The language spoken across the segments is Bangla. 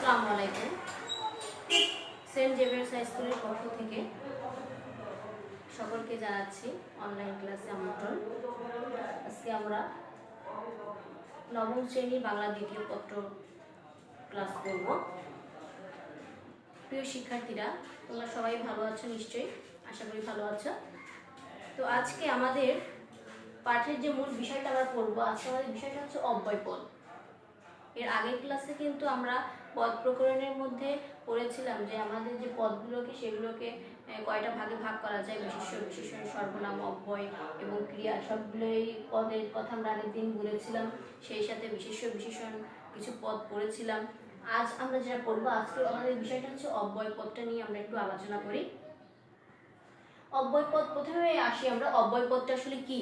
আসসালামু আলাইকুম। সেন্ট জেভিয়ার্স হাই স্কুলের পক্ষ থেকে সকলকে জানাচ্ছি অনলাইন ক্লাসে আমন্ত্রণ। আজকে আমরা নবম শ্রেণী বাংলা দ্বিতীয় পত্র ক্লাস করব। প্রিয় শিক্ষার্থীরা, তোমরা সবাই ভালো আছো নিশ্চয়ই, আশা করি ভালো আছো। তো আজকে আমাদের পাঠের যে মূল বিষয়টা আমরা পড়বো, আজকে আমাদের বিষয়টা হচ্ছে অব্যয় পদ। এর আগের ক্লাসে কিন্তু আমরা পদ প্রকরণের মধ্যে পড়েছিলাম যে আমাদের যে পদগুলোকে সেগুলোকে কয়টা ভাগে ভাগ করা যায়, বিশেষ্য, বিশেষণ, সর্বনাম, অব্যয় এবং ক্রিয়া, সবগুলোই পদের কথা আমরা আগের দিন বলেছিলাম। সেই সাথে বিশেষ্য, বিশেষণ কিছু পদ পড়েছিলাম। আজ আমরা যেটা পড়বো, আজকে আমাদের বিষয়টা হচ্ছে অব্যয় পদটা নিয়ে আমরা একটু আলোচনা করি। অব্যয় পদ, প্রথমে আসি আমরা অব্যয় পদটা আসলে কি।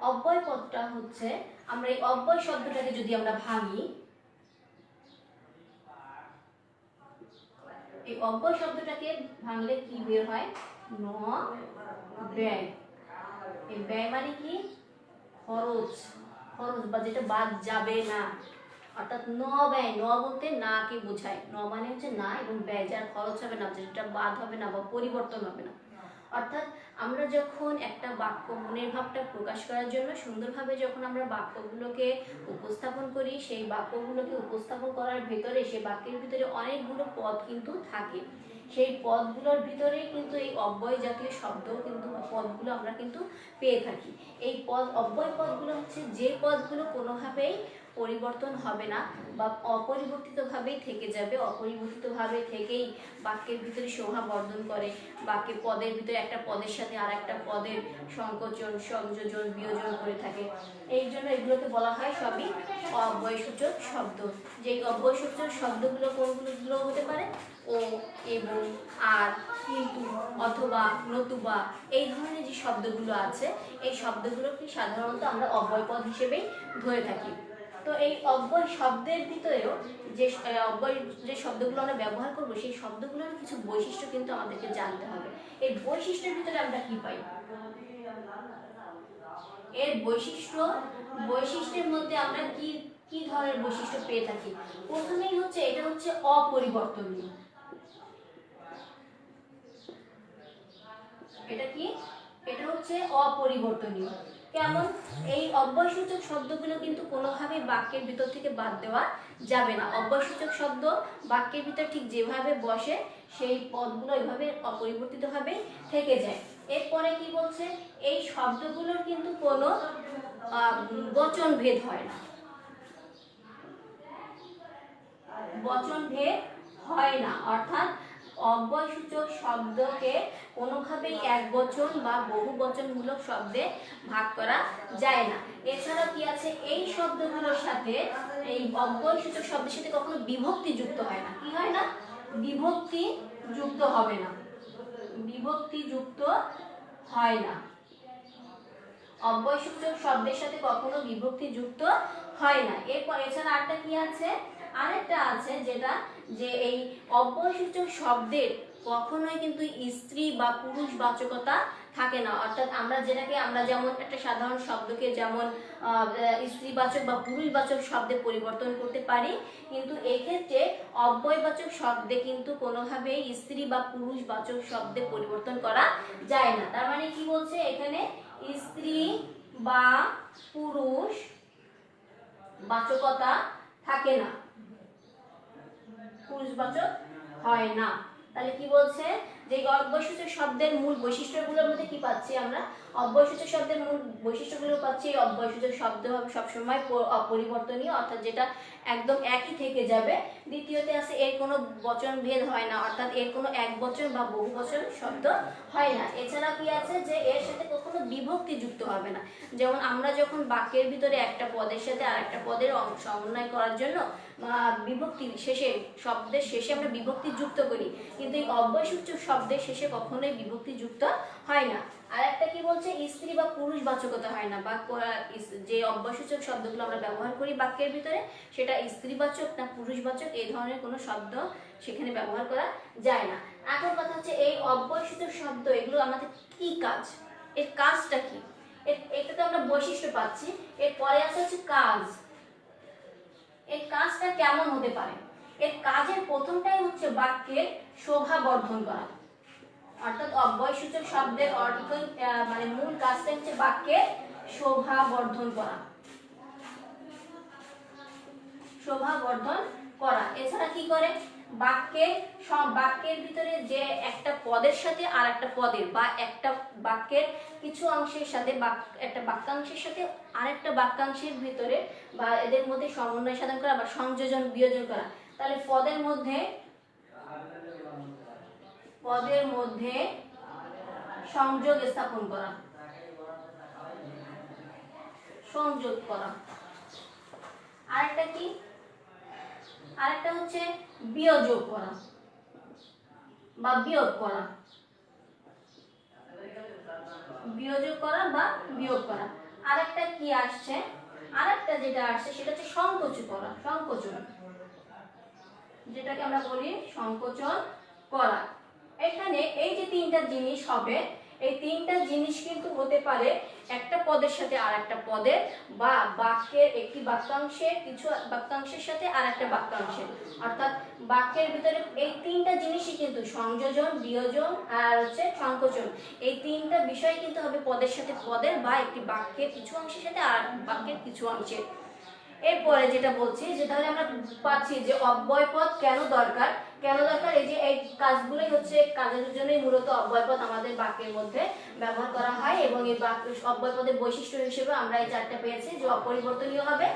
অব্যয় পদটা হচ্ছে, আমরা এই অব্যয় শব্দটাকে যদি আমরা ভাঙি, এই অব্যয় শব্দটাকে ভাঙলে কি বের হয়? ন ব্যয়। এই ব্যয় মানে কি? খরচ, খরচ বা যেটা বাদ যাবে না, অর্থাৎ ন ব্যয়। ন বলতে না কে বোঝায়, ন মানে হচ্ছে না, এবং ব্যয় যার খরচ হবে না, যেটা বাদ হবে না বা পরিবর্তন হবে না। অর্থাৎ আমরা যখন একটা বাক্য, মনের ভাবটা প্রকাশ করার জন্য সুন্দরভাবে যখন আমরা বাক্যগুলোকে উপস্থাপন করি, সেই বাক্যগুলোকে উপস্থাপন করার ভেতরে, সেই বাক্যের ভিতরে অনেকগুলো পদ কিন্তু থাকে। সেই পদগুলোর ভিতরে কিন্তু এই অব্যয় জাতীয় শব্দ কিন্তু, পদগুলো আমরা কিন্তু পেয়ে থাকি। এই পদ, অব্যয় পদগুলো হচ্ছে যে পদগুলো কোনোভাবেই পরিবর্তন হবে না বা অপরিবর্তিতভাবেই থেকে যাবে, অপরিবর্তিতভাবে থেকেই বাক্যের ভিতরে শোভা বর্ধন করে, বাক্যে পদের ভিতরে একটা পদের সাথে আর একটা পদের সংকোচন, সংযোজন, বিয়োজন করে থাকে। এই জন্য এগুলোকে বলা হয় সবই অব্যয়সূচক শব্দ। যে অব্যয়সূচক শব্দগুলো কোনগুলো হতে পারে? ও, এবং, আর, কিন্তু, অথবা, নতুবা, এই ধরনের যে শব্দগুলো আছে, এই শব্দগুলোকে সাধারণত আমরা অব্যয় পদ হিসেবেই ধরে থাকি। তো এই অব্যয় শব্দের ভিতরেও যে অব্যয় যে শব্দগুলো আমরা ব্যবহার করব, সেই শব্দগুলোর কিছু বৈশিষ্ট্য কিন্তু আমাদেরকে জানতে হবে। এই বৈশিষ্ট্যের ভিতরে আমরা কি পাই? এর বৈশিষ্ট্যের মধ্যে আমরা কি কি ধরনের বৈশিষ্ট্য পেয়ে থাকি? প্রথমেই হচ্ছে, এটা হচ্ছে অপরিবর্তনীয়। এটা কি? এটা হচ্ছে অপরিবর্তনীয়। কেমন? এই অব্যয়সূচক শব্দগুলো কিন্তু কোনোভাবেই বাক্যের ভিতর থেকে বাদ দেওয়া যাবে না। অব্যয়সূচক শব্দ বাক্যের ভিতর ঠিক যেভাবে বসে, সেই পদগুলো এভাবে অপরিবর্তিতভাবে থেকে যায়। এরপরে কি বলছে? এই শব্দগুলোর কিন্তু কোনো বচন ভেদ হয় না, বচন ভেদ হয় না। অর্থাৎ অব্যয়সূচক শব্দকে কোনোভাবেই এক বচন বা বহু বচনমূলক শব্দে ভাগ করা যায় না। এছাড়াও কি আছে? এই শব্দগুলোর সাথে, এই অব্যয়সূচক শব্দের সাথে কখনো বিভক্তি যুক্ত হয় না। কি হয় না? বিভক্তি যুক্ত হবে না, বিভক্তি যুক্ত হয় না। অব্যয়সূচক শব্দের সাথে কখনো বিভক্তি যুক্ত হয় না। এরপর এছাড়া আরেকটা কি আছে? আরেকটা আছে যেটা, যে এই অব্যয়সূচক শব্দের কখনোই কিন্তু স্ত্রী বা পুরুষ বাচকতা থাকে না। অর্থাৎ আমরা যেটাকে, আমরা যেমন একটা সাধারণ শব্দকে যেমন স্ত্রীবাচক বা পুরুষবাচক শব্দে পরিবর্তন করতে পারি, কিন্তু এক্ষেত্রে অব্যয়বাচক শব্দে কিন্তু কোনোভাবেই স্ত্রী বা পুরুষবাচক শব্দে পরিবর্তন করা যায় না। তার মানে কি বলছে এখানে? স্ত্রী বা পুরুষ বাচকতা থাকে না, পুরুষবাচক হয় না। তাহলে কি বলছে? যে অব্যয়সূচক শব্দের মূল বৈশিষ্ট্যগুলোর মধ্যে কি পাচ্ছি আমরা? অব্যয়সূচক শব্দের মূল বৈশিষ্ট্যগুলো পাচ্ছি, অব্যয়সূচক শব্দ হবে সবসময় অপরিবর্তনীয়, অর্থাৎ যেটা একদম একই থেকে যাবে। দ্বিতীয়তে আছে, এর কোনো বচন ভেদ হয় না, অর্থাৎ এর কোনো এক বচন বা বহু বচন শব্দ হয় না। এছাড়া কি আছে? যে এর সাথে কখনো বিভক্তি যুক্ত হবে না। যেমন আমরা যখন বাক্যের ভিতরে একটা পদের সাথে আর একটা পদের সমন্বয় করার জন্য বিভক্তি শেষে, শব্দের শেষে আমরা বিভক্তি যুক্ত করি, কিন্তু এই অব্যয়সূচক শব্দের শেষে কখনোই বিভক্তি যুক্ত হয় না। আর একটা কি বলছে? স্ত্রী বা পুরুষ বাচকতা হয় না। বা যে অব্যয়সূচক শব্দগুলো আমরা ব্যবহার করি বাক্যের ভিতরে, সেটা স্ত্রীবাচক না পুরুষবাচক, এই ধরনের কোনো শব্দ সেখানে ব্যবহার করা যায় না। এখন কথা হচ্ছে, এই অব্যয়সূচক শব্দ, এগুলো আমাদের কি কাজ? এর কাজটা কি? এটা তো আমরা বৈশিষ্ট্য পাচ্ছি, এর পরে আছে হচ্ছে কাজ। এর কাজটা কেমন হতে পারে? এর কাজের প্রথমটাই হচ্ছে বাক্যের শোভা বর্ধন করা, অর্থাৎ অব্যয়সূচক শব্দের মানে মূল কাজটা হচ্ছে বাক্যের শোভা বর্ধন করা, শোভা বর্ধন করা। এছাড়া কি করে, বাক্যের ভিতরে যে একটা পদের সাথে আর একটা পদের বা একটা বাক্যের কিছু অংশের সাথে একটা বাক্যাংশের সাথে আরেকটা বাক্যাংশের ভিতরে বা এদের মধ্যে সমন্বয় সাধন করা বা সংযোজন বিয়োজন করা। তাহলে পদের মধ্যে সংযোগ স্থাপন করা, সংযোগ করা। আরেকটা হচ্ছে বিয়োজন করা বা বিয়োগ করা, বিয়োজন করা বা বিয়োগ করা। আরেকটা কি আসছে, আরেকটা যেটা আসছে সেটা হচ্ছে সংকোচন করা, সংকোচন, যেটাকে আমরা বলি সংকোচন করা। এখানে এই যে তিনটা জিনিস হবে, এই তিনটা জিনিস কিন্তু হতে পারে একটা পদের সাথে আর একটা পদের বা বাক্যের একটি বাক্যাংশের কিছু বাক্যাংশের সাথে আর একটা বাক্যাংশের, অর্থাৎ বাক্যের ভিতরে এই তিনটা জিনিসই কিন্তু সংযোজন, বিয়োজন আর হচ্ছে সংকোচন, এই তিনটা বিষয় কিন্তু হবে পদের সাথে পদের বা একটি বাক্যের কিছু অংশের সাথে আর বাক্যের কিছু অংশের। এরপরে যেটা বলছি যে তাহলে আমরা পাচ্ছি যে অব্যয় পদ কেন দরকার, এই যে এই কাজগুলোই হচ্ছে কাজের জন্যই মূলত অব্যয় পদ আমাদের বাক্যের মধ্যে ব্যবহার করা হয় এবং এই অব্যয় পদের বৈশিষ্ট্য হিসেবে আমরা এই চারটা পেয়েছি যে অপরিবর্তনীয় হবে,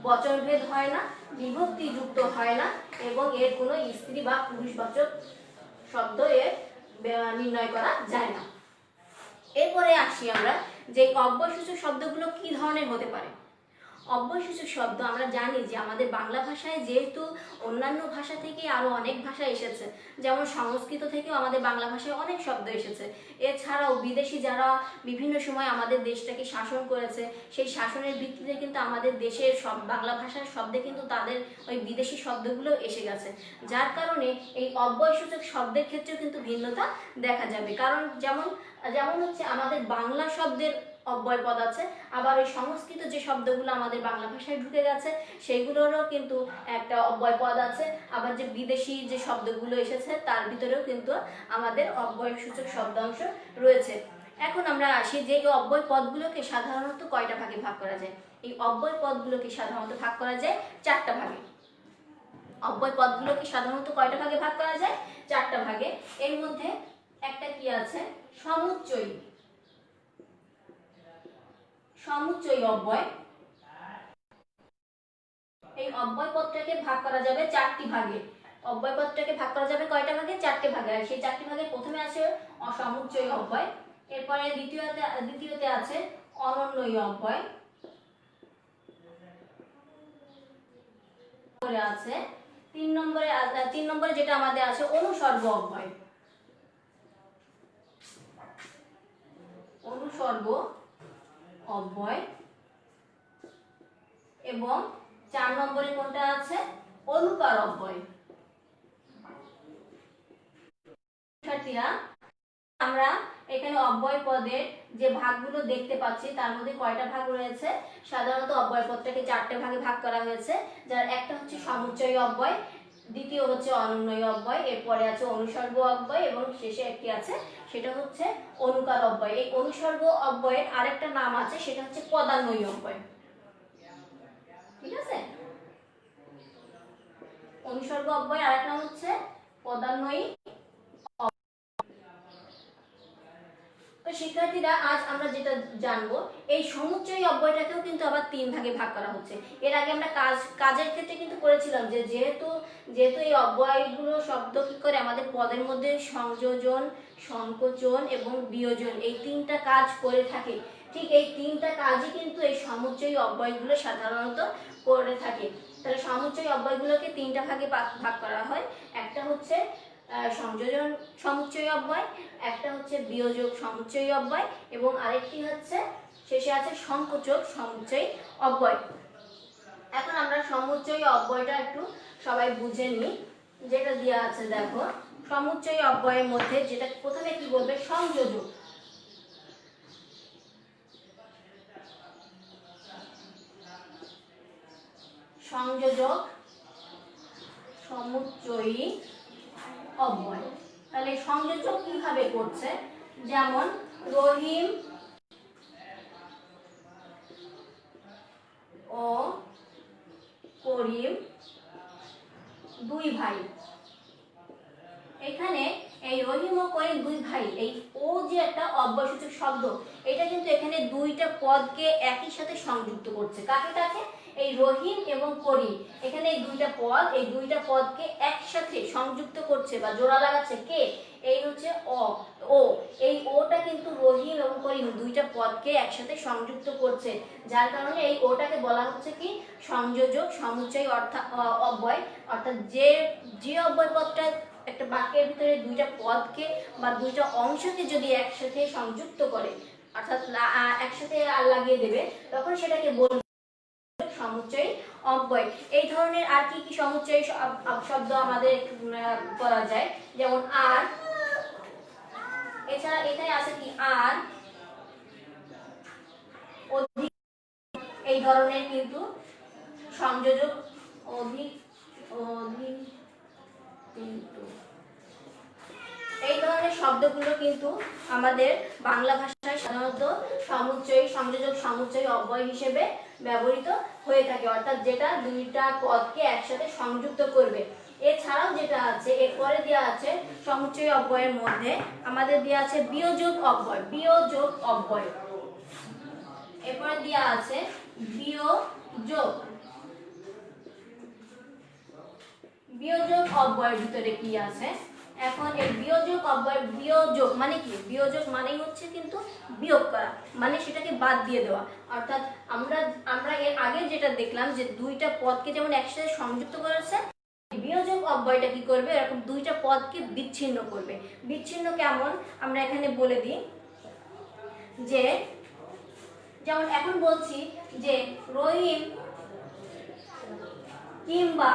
বচনভেদ হয় না, বিভক্তি যুক্ত হয় না এবং এর কোনো স্ত্রী বা পুরুষবাচক শব্দ এর নির্ণয় করা যায় না। এরপরে আসি আমরা যে অব্যয়সূচক শব্দগুলো কি ধরনের হতে পারে। অব্যয়সূচক শব্দ আমরা জানি যে আমাদের বাংলা ভাষায় যেহেতু অন্যান্য ভাষা থেকে আরো অনেক ভাষা এসেছে, যেমন সংস্কৃত থেকেও আমাদের বাংলা ভাষায় অনেক শব্দ এসেছে। এছাড়াও বিদেশি যারা বিভিন্ন সময় আমাদের দেশটাকে শাসন করেছে, সেই শাসনের ভিত্তিতে কিন্তু আমাদের দেশের সব বাংলা ভাষার শব্দে কিন্তু তাদের ওই বিদেশি শব্দগুলো এসে গেছে, যার কারণে এই অব্যয়সূচক শব্দের ক্ষেত্রেও কিন্তু ভিন্নতা দেখা যাবে। কারণ যেমন হচ্ছে আমাদের বাংলা শব্দের অব্যয় পদ আছে, আবার ওই সংস্কৃত যে শব্দগুলো আমাদের বাংলা ভাষায় ঢুকে গেছে সেইগুলোরও কিন্তু একটা অব্যয় পদ আছে, আবার যে বিদেশি যে শব্দগুলো এসেছে তার ভিতরেও কিন্তু আমাদের অব্যয়সূচক শব্দাংশ রয়েছে। এখন আমরা আসি যে এই অব্যয় পদগুলোকে সাধারণত কয়টা ভাগে ভাগ করা যায়। এই অব্যয় পদগুলোকে সাধারণত ভাগ করা যায় চারটা ভাগে। অব্যয় পদগুলোকে সাধারণত কয়টা ভাগে ভাগ করা যায়? চারটা ভাগে। এর মধ্যে একটা কি আছে, সমুচ্চয়ী অব্যয়। এই অব্যয় পদটাকে ভাগ করা যাবে চারটি ভাগে। অব্যয় পদটাকে ভাগ করা যাবে কয়টা ভাগে? চারটি ভাগে। আর সেই চারটি ভাগে প্রথমে আছে অসমুচ্চয়ী অব্যয়, এরপরে দ্বিতীয়তে আছে অনন্যয়ী অব্যয়, আছে তিন নম্বরে যেটা আমাদের আছে অনুসর্গ অব্যয়। অনুসর্গ অব্যয় এবং 4 নম্বরে কোনটা আছে? অলুকার অব্যয়। শিক্ষার্থীরা, আমরা এখানে অব্যয় পদের যে ভাগগুলো দেখতে পাচ্ছি তার মধ্যে কয়টা ভাগ রয়েছে? সাধারণত অব্যয় পদটাকে চারটে ভাগে ভাগ করা হয়েছে, যার একটা হচ্ছে সমুচ্চয়ী অব্যয়, দ্বিতীয় হচ্ছে অনন্যয়ী অব্যয়, এরপরে আছে অনুসর্গ অব্যয় এবং শেষে একটি আছে সেটা হচ্ছে অলুকার অব্যয়। এই অনুসর্গ অব্যয়ের আরেকটা নাম আছে সেটা হচ্ছে পদান্বয়ী অব্যয়। ঠিক আছে, অনুসর্গ অব্যয় আরেক নাম হচ্ছে পদান্বয়ী। তো শিক্ষার্থীরা, আজ আমরা যেটা জানবো এই সমুচ্চয়ী অব্যয়টাকেও কিন্তু আবার তিন ভাগে ভাগ করা হচ্ছে। এর আগে আমরা কাজের ক্ষেত্রে কিন্তু করেছিলাম যে যেহেতু এই অব্যয়গুলো শব্দ কি করে আমাদের পদের মধ্যে সংযোজন, সংকোচন এবং বিয়োজন এই তিনটা কাজ করে থাকে, ঠিক এই তিনটা কাজই কিন্তু এই সমুচ্চয়ী অব্যয়গুলো সাধারণত করে থাকে। তাহলে সমুচ্চয়ী অব্যয়গুলোকে তিনটা ভাগে ভাগ করা হয়। একটা হচ্ছে সংযোজন সমুচ্চয়ী অব্যয়, একটা হচ্ছে বিয়োজক সমুচ্চয়ী অব্যয় এবং আরেকটি হচ্ছে শেষে আছে সংকোচক সমুচ্চয়ী অব্যয়। এখন আমরা সমুচ্চয়ী অব্যয়টা একটু সবাই বুঝে নিই। যেটা দেওয়া আছে দেখো, সমুচ্চয়ী অব্যয়ের মধ্যে যেটা প্রথমে কি বলবে? সংযোজক। সংযোজক সমুচ্চয়ী অব্যয়। তাহলে সংযোজক কিভাবে করছে, যেমন রহিম ও করিম দুই ভাই। এখানে এই রহিম ও করিম দুই ভাই, এই ও যে একটা অব্যয়সূচক শব্দ, এটা কিন্তু এখানে দুইটা পদকে একই সাথে সংযুক্ত করছে। কাকে কাকে? এই রহিম এবং করিম, এখানে এই দুইটা পদ, এই দুইটা পদকে একসাথে সংযুক্ত করছে বা জোড়া লাগাচ্ছে কে? এই হচ্ছে ও। এই ওটা কিন্তু রহিম এবং করিম দুইটা পদকে একসাথে সংযুক্ত করছে, যার কারণে এই ওটাকে বলা হচ্ছে কি সংযোজক সমুচ্চয় অর্থাৎ অব্যয়। অর্থাৎ যে অব্যয় পদটা একটা বাক্যের ভিতরে দুইটা পদকে বা দুইটা অংশকে যদি একসাথে সংযুক্ত করে, অর্থাৎ একসাথে লাগিয়ে দেবে, তখন সেটাকে বলবে সমুচ্চয়ী অব্যয়। এই ধরনের আর কি কি সমুচ্চয়ী শব্দ আমাদের বলা যায়, যেমন আর, এছাড়া এখানে আছে কি আর, অধিক, এই ধরনের কিন্তু সংযোজক, অধিক অধিক কিন্তু এই ধরনের শব্দগুলো কিন্তু আমাদের বাংলা ভাষায় সাধারণত সমুচ্চয়ী সংযোজক সমুচ্চয়ী অব্যয় হিসেবে ব্যবহৃত হয়ে থাকে, অর্থাৎ যেটা দুইটা পদকে একসাথে সংযুক্ত করবে। এছাড়াও যেটা আছে এরপরে দেওয়া আছে সমুচ্চয়ী অব্যয়ের মধ্যে আমাদের দেওয়া আছে বিয়োজক অব্যয়। বিয়োজক অব্যয় এরপরে দেওয়া আছে বিয়োজক। বিয়োজক অব্যয়ের ভিতরে কি আছে? এখন এই বিয়োজক অব্যয়, বিয়োজক মানে কি? বিয়োজক মানেই হচ্ছে কিন্তু বিয়োগ করা, মানে সেটাকে বাদ দিয়ে দেওয়া। অর্থাৎ আমরা এর আগে যেটা দেখলাম যে দুইটা পদকে যেমন একসাথে সংযুক্ত করেছে, বিয়োজক অব্যয়টা কি করবে? এরকম দুইটা পদকে বিচ্ছিন্ন করবে। বিচ্ছিন্ন কেমন আমরা এখানে বলে দিই, যে যেমন এখন বলছি যে রহিম কিংবা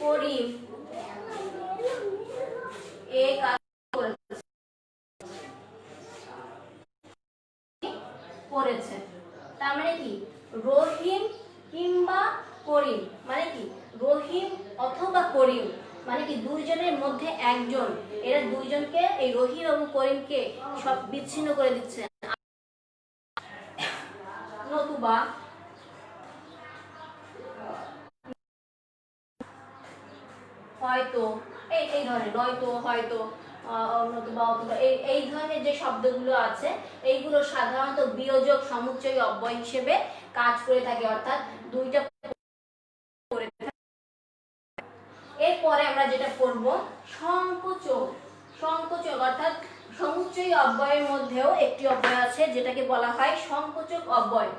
করিম এ কাজ করেছে। তার মানে কি? রহিম কিংবা করিম মানে কি? রহিম অথবা করিম মানে কি দুইজনের মধ্যে একজন, এরা দুইজনকে, এই রহিম এবং করিমকে সব বিচ্ছিন্ন করে দিচ্ছে। নতুবা হয়তো, এই ধরনের নয়তো, হয়তো, নতুবা, অথবা, এই ধরনের যে শব্দগুলো আছে এইগুলো সাধারণত বিয়োজক সমুচ্চয়ী অব্যয় হিসেবে কাজ করে থাকে, অর্থাৎ দুইটা করে থাকে। এরপরে আমরা যেটা পড়ব সংকোচক। সংকোচক অর্থাৎ সমুচ্চয়ী অব্যয়ের মধ্যেও একটি অব্যয় আছে যেটাকে বলা হয় সংকোচক অব্যয়।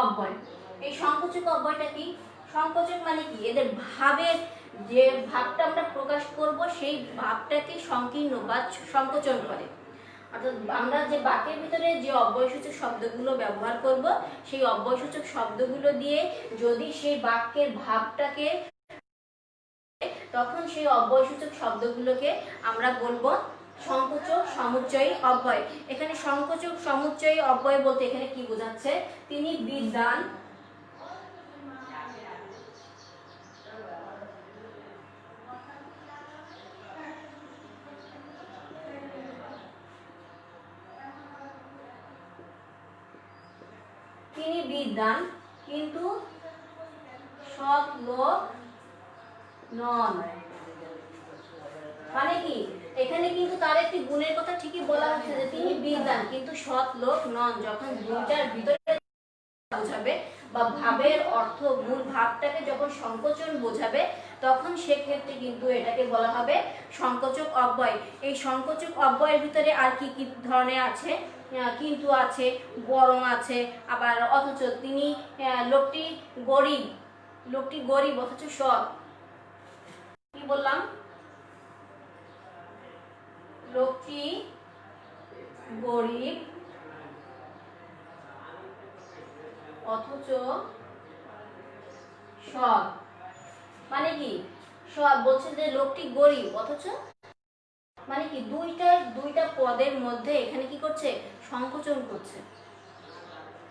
অব্যয়, এই সংকোচক অব্যয়টা কি? সংকোচক মানে কি? এদের ভাবের যে ভাবটা আমরা প্রকাশ করব সেই ভাবটাকে সংকীর্ণ বা সংকোচন করে। অর্থাৎ আমরা যে বাক্যের ভিতরে যে অব্যয়সূচক শব্দগুলো ব্যবহার করব, সেই অব্যয়সূচক শব্দগুলো দিয়ে যদি সেই বাক্যের ভাবটাকে, তখন সেই অব্যয়সূচক শব্দগুলোকে আমরা বলবো সংকোচক সমুচ্চয়ী অব্যয়। এখানে সংকোচক সমুচ্চয়ী অব্যয় বলতে এখানে কি বোঝাচ্ছে? তিনি বিদ্বান, তিনি বিদ্বান কিন্তু সৎ লোক নন। মানে কি? এখানে কিন্তু তার একটি গুণের কথা ঠিকই বলা হচ্ছে যে তিনি বিদ্বান কিন্তু সৎ লোক নন। যখন দুইটার ভিতরে বোঝাবে বা ভাবের অর্থ, মূল ভাবটাকে যখন সংকোচন বোঝাবে, তখন সেক্ষেত্রে কিন্তু এটাকে বলা হবে সংকোচক অব্যয়। এই সংকোচক অব্যয়ের ভিতরে আর কি কি ধরনের আছে? কিন্তু আছে, বরং আছে, আবার অথচ, তিনি, লোকটি গরিব, লোকটি গরিব অথচ সৎ। কি বললাম? লোকটি গরিব অথচ সৎ। মানে কি? সৎ বলছে যে লোকটি গরিব অথচ মানে কি দুইটা পদের মধ্যে এখানে কি করছে, সংকোচন করছে।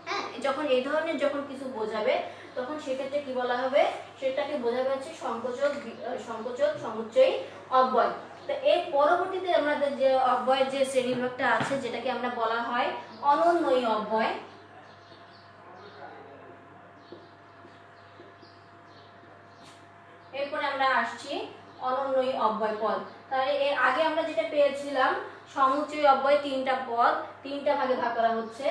হ্যাঁ, যখন এই ধরনের যখন কিছু বোঝাবে তখন সেক্ষেত্রে কি বলা হবে, সেটাকে বোঝাবে হচ্ছে সংকোচক সমুচ্চয়ী অব্যয়। তো এর পরবর্তীতে আমাদের যে অব্যয়ের যে শ্রেণীবিভাগটা আছে যেটাকে আমরা বলা হয় অনন্বয়ী অব্যয়। এরপরে আমরা আসছি অনন্বয়ী অব্যয় পদ। তাহলে এর আগে আমরা যেটা পেয়েছিলাম সমুচ্চয়ী অব্যয় তিনটা পদ, তিনটা ভাগে ভাগ করা হচ্ছে।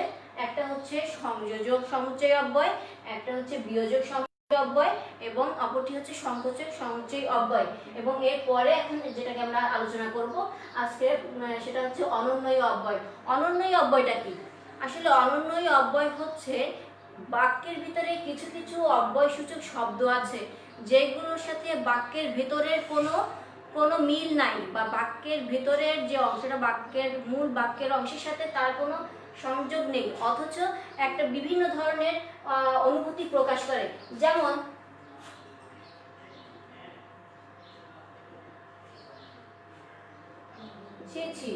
একটা হচ্ছে সংযোজক সমুচ্চয়ী অব্যয়, একটা হচ্ছে বিয়োজক সমুচ্চয়ী অব্যয় এবং অপরটি হচ্ছে সংকোচক সমুচ্চয়ী অব্যয়। এবং এর পরে এখন যেটাকে আমরা আলোচনা করব আজকে সেটা হচ্ছে অনন্বয়ী অব্যয়। অনন্বয়ী অব্যয়টা কি? আসলে অনন্বয়ী অব্যয় হচ্ছে বাক্যের ভিতরে কিছু কিছু অব্যয়সূচক শব্দ আছে যেগুলোর সাথে বাক্যের ভেতরের কোনো মিল নাই, বা বাক্যের ভেতরের যে অংশটা বাক্যের মূল বাক্যের অংশের সাথে তার কোনো সংযোগ নেই, অথচ একটা বিভিন্ন ধরনের অনুভূতি প্রকাশ করে। যেমন ছি ছি,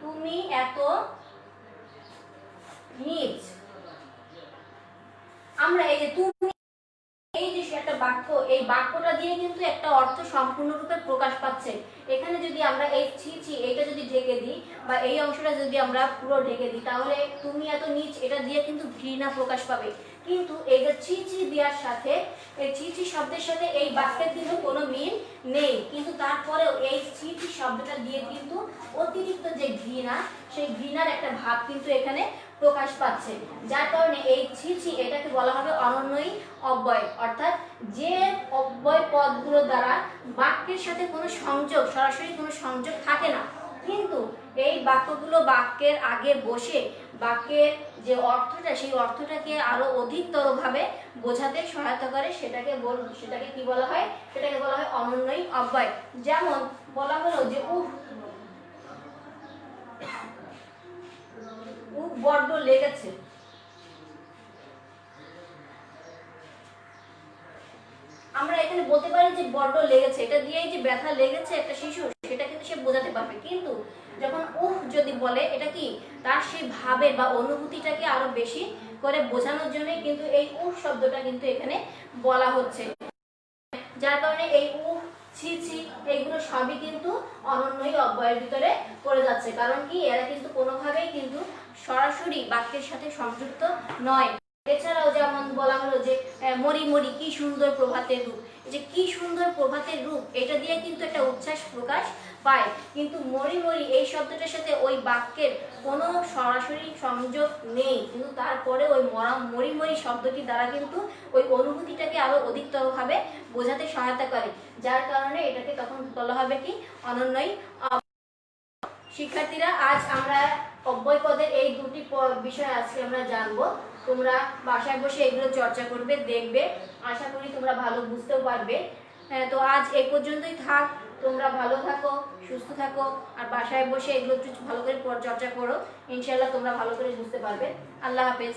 তুমি এত নীচ। আমরা এই যে তুমি, এই যে একটা বাক্য, এই বাক্যটা দিয়ে কিন্তু একটা অর্থ সম্পূর্ণরূপে প্রকাশ পাচ্ছে। এখানে যদি আমরা এই ছি ছি এটা যদি ঢেকে দিই, বা এই অংশটা যদি আমরা পুরো ঢেকে দিই, তাহলে তুমি এত নীচ এটা দিয়ে কিন্তু ঘৃণা প্রকাশ পাবে। কিন্তু এই যে ছি ছি দেওয়ার সাথে, এই ছি ছি শব্দের সাথে এই বাক্যের কিন্তু কোনো মিল নেই, কিন্তু তারপরেও এই ছি ছি শব্দটা দিয়ে কিন্তু অতিরিক্ত যে ঘৃণা, সেই ঘৃণার একটা ভাব কিন্তু এখানে প্রকাশ পাচ্ছে। যার কারণে এই ছি ছি এটাকে বলা হবে অনন্বয়ী অব্যয়, অর্থাৎ যে অব্যয় পদগুলো দ্বারা বাক্যের সাথে কোনো সংযোগ, সরাসরি কোনো সংযোগ থাকে না, কিন্তু এই বাক্যগুলো বাক্যের আগে বসে বাক্যের যে অর্থটা, সেই অর্থটাকে আরো অধিকতরভাবে বোঝাতে সহায়তা করে, সেটাকে কি বলা হয়, সেটাকে বলা হয় অনন্বয়ী অব্যয়। যেমন বলা হলো যে উফ বড্ড লেগেছে। আমরা এখানে বলতে পারি যে বড্ড লেগেছে, এটা দিয়েই যে ব্যথা লেগেছে একটা শিশু সেটা কিন্তু সে বোঝাতে পারবে। কিন্তু যখন উফ যদি বলে, এটা কি তার সেই ভাবের বা অনুভূতিটাকে আরো বেশি করে বোঝানোর জন্যই কিন্তু এই উফ শব্দটা কিন্তু এখানে বলা হচ্ছে। যার কারণে এই উফ ছি ছি এইগুলো সবই কিন্তু অনন্বয়ী অব্যয়ের ভিতরে পড়ে যাচ্ছে। কারণ কি, এরা কিন্তু কোনোভাবেই কিন্তু সরাসরি বাক্যের সাথে সংযুক্ত নয়। এছাড়াও যেমন বলা হলো যে মরি মরি কি সুন্দর প্রভাতের রূপ, যে কি সুন্দর প্রভাতের রূপ এটা দিয়ে কিন্তু একটা উচ্ছ্বাস প্রকাশ পায়, কিন্তু মরি মরি এই শব্দটার সাথে ওই বাক্যের কোনো সরাসরি সংযোগ নেই, কিন্তু তারপরে ওই মরি মরি শব্দটি দ্বারা কিন্তু ওই অনুভূতিটাকে আরো অধিকতরভাবে বোঝাতে সহায়তা করে। যার কারণে এটাকে তখন বলা হবে কি অনন্যই। শিক্ষার্থীরা, আজ আমরা অব্যয় পদের এই দুটি বিষয় আজকে আমরা জানবো। তোমরা বাসায় বসে এগুলো চর্চা করবে, দেখবে, আশা করি তোমরা ভালো বুঝতেও পারবে। তো আজ এই পর্যন্তই থাক। তোমরা ভালো থাকো, সুস্থ থাকো, আর বাসায় বসে এগুলো একটু ভালো করে চর্চা করো। ইনশাআল্লাহ তোমরা ভালো করে বুঝতে পারবে। আল্লাহ হাফেজ।